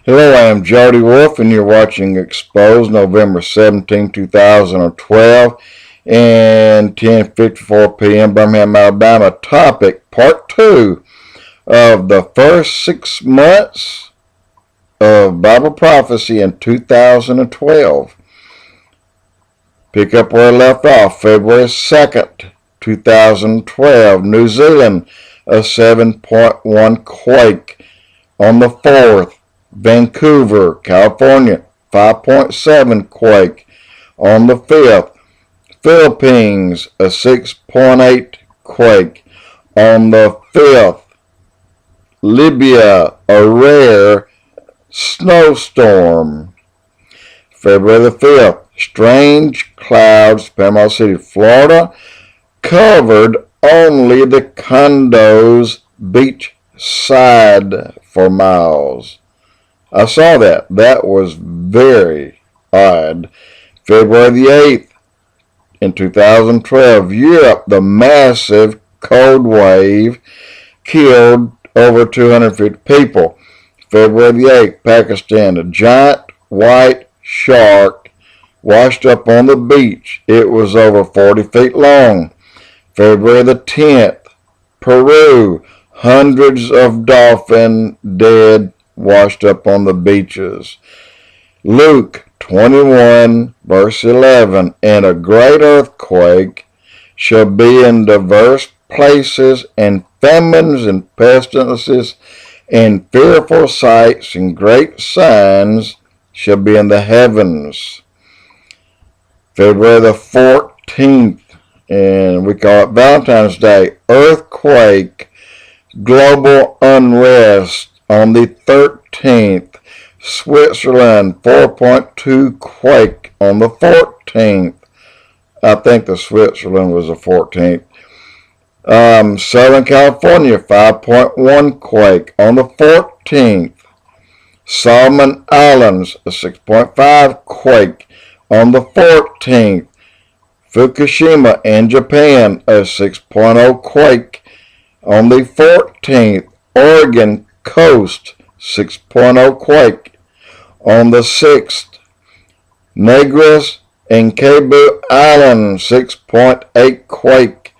Hello, I am Jody Wolf, and you're watching Expoz, November 17, 2012, and 10:54 p.m. Birmingham, Alabama. Topic, Part 2 of the first 6 months of Bible prophecy in 2012. Pick up where I left off. February 2nd, 2012, New Zealand, a 7.1 quake. On the 4th, Vancouver, California, 5.7 quake. On the 5th, Philippines, a 6.8 quake. On the 5th, Libya, a rare snowstorm. February the 5th, strange clouds, Panama City, Florida, covered only the condos beach side for miles. I saw that. That was very odd. February the 8th, in 2012, Europe, the massive cold wave killed over 250 people. February the 8th, Pakistan, a giant white shark washed up on the beach. It was over 40 feet long. February the 10th, Peru, hundreds of dolphins dead, washed up on the beaches. Luke 21, verse 11, and a great earthquake shall be in diverse places, and famines and pestilences, and fearful sights and great signs shall be in the heavens. February the 14th, and we call it Valentine's Day, earthquake, global unrest. On the 13th, Switzerland, 4.2 quake. On the 14th, I think the Switzerland was the 14th. Southern California, 5.1 quake. On the 14th, Solomon Islands, a 6.5 quake. On the 14th, Fukushima in Japan, a 6.0 quake. On the 14th, Oregon coast, 6.0 quake. On the 6th, Negros and Cebu Island, 6.8 quake.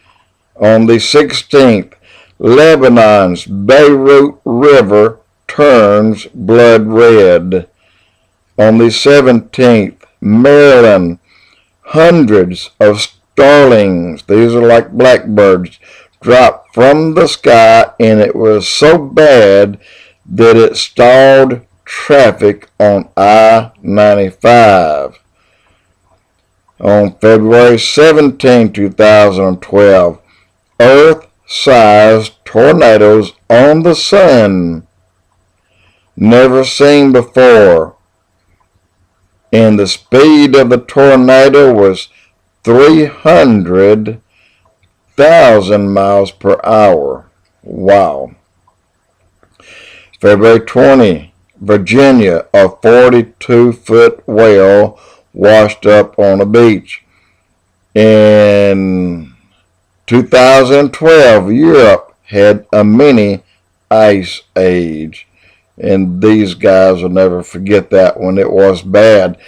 On the 16th, Lebanon's Beirut River turns blood red. On the 17th, Maryland, hundreds of starlings, these are like blackbirds, dropped from the sky, and it was so bad that it stalled traffic on I-95. On February 17, 2012, Earth-sized tornadoes on the sun, never seen before, and the speed of the tornado was 300,000 miles per hour. Wow. February 20, Virginia, a 42-foot whale washed up on a beach. In 2012, Europe had a mini ice age. And these guys will never forget that one. It was bad.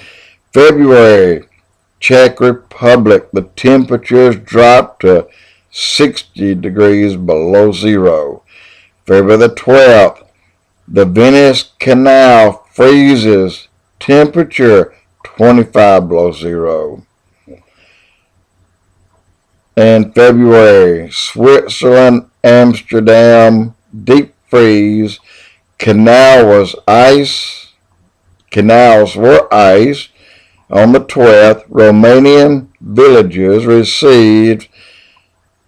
February, Czech Republic, the temperatures dropped to 60 degrees below zero. February the 12th, the Venice Canal freezes, temperature 25 below zero. And February, Switzerland, Amsterdam, deep freeze, canals were ice. On the 12th, Romanian villages received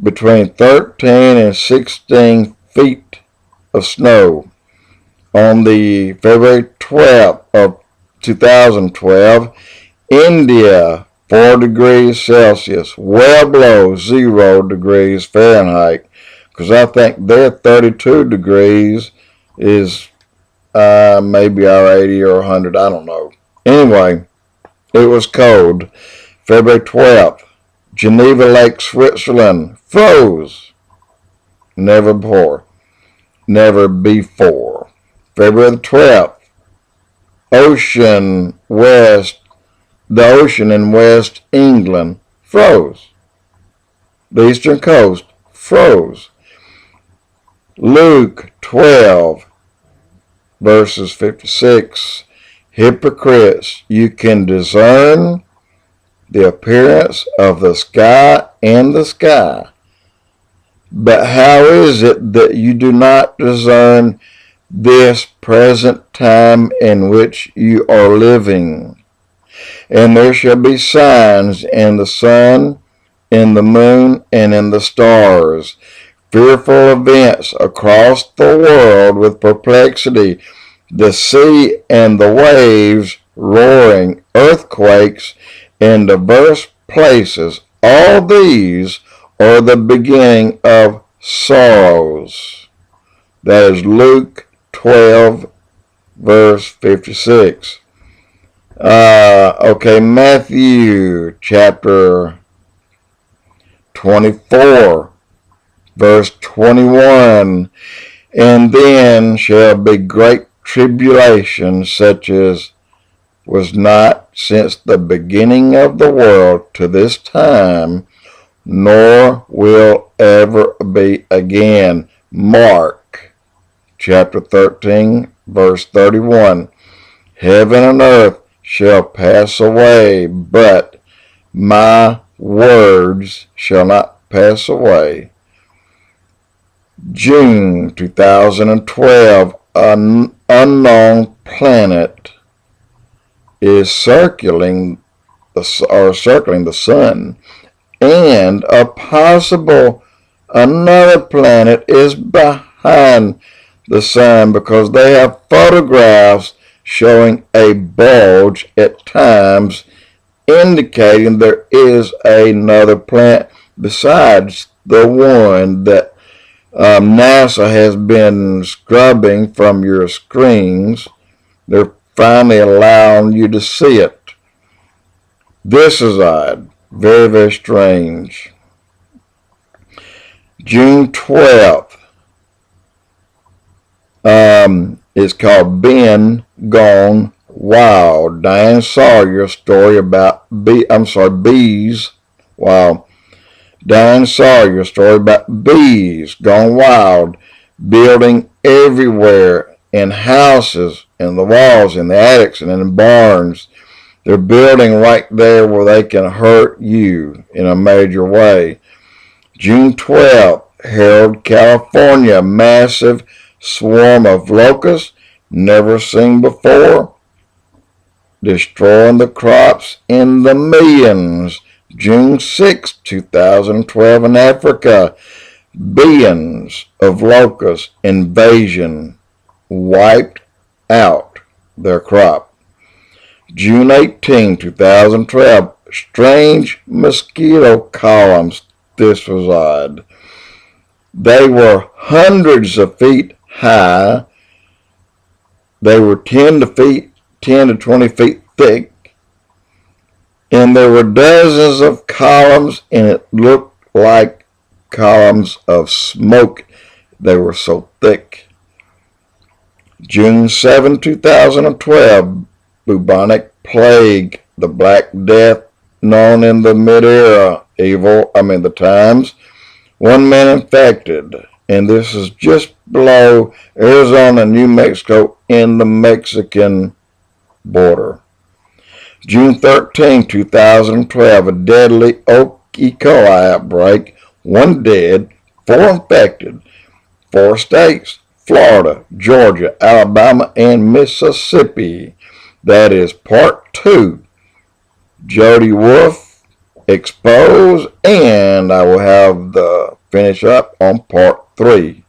between 13 and 16 feet of snow. On the February 12th of 2012, India, 4 degrees Celsius, well below 0 degrees Fahrenheit, because I think their 32 degrees is maybe our 80 or 100, I don't know. Anyway, it was cold. February 12th, Geneva Lake, Switzerland, froze. Never before. February the 12th, ocean in West England froze. The eastern coast froze. Luke 12, verses 56. Hypocrites, you can discern the appearance of the sky and the sky. But how is it that you do not discern this present time in which you are living? And there shall be signs in the sun, in the moon, and in the stars, fearful events across the world with perplexity, the sea and the waves roaring, earthquakes in diverse places. All these are the beginning of sorrows. That is Luke 12, verse 56. Matthew chapter 24, verse 21. And then shall be great tribulation, such as was not since the beginning of the world to this time, nor will ever be again. Mark chapter 13, verse 31. Heaven and earth shall pass away, but my words shall not pass away. June 2012, an unknown planet is circling the sun, and a possible another planet is behind the sun, because they have photographs showing a bulge at times, indicating there is another planet besides the one that NASA has been scrubbing from your screens. They're finally allowing you to see it. This is odd. Very, very strange. June 12th. It's called Ben Gone Wild. Diane Sawyer story about bees. Wow. Diane Sawyer story about bees gone wild, building everywhere, in houses, in the walls, in the attics, and in the barns. They're building right there where they can hurt you in a major way. June 12th, Herald, California, massive swarm of locusts, never seen before, destroying the crops in the millions. June 6, 2012, in Africa, billions of locust invasion wiped out their crop. June 18, 2012, strange mosquito columns. This was odd. They were hundreds of feet high. They were 10 to 20 feet thick. And there were dozens of columns, and it looked like columns of smoke. They were so thick. June 7, 2012, bubonic plague, the Black Death, known in the mid-era the times. 1 man infected, and this is just below Arizona, New Mexico, in the Mexican border. June 13, 2012, a deadly E. coli outbreak, 1 dead, 4 infected, 4 states, Florida, Georgia, Alabama, and Mississippi. That is part 2. Jody Wolf, Expoz, and I will have the finish up on part 3.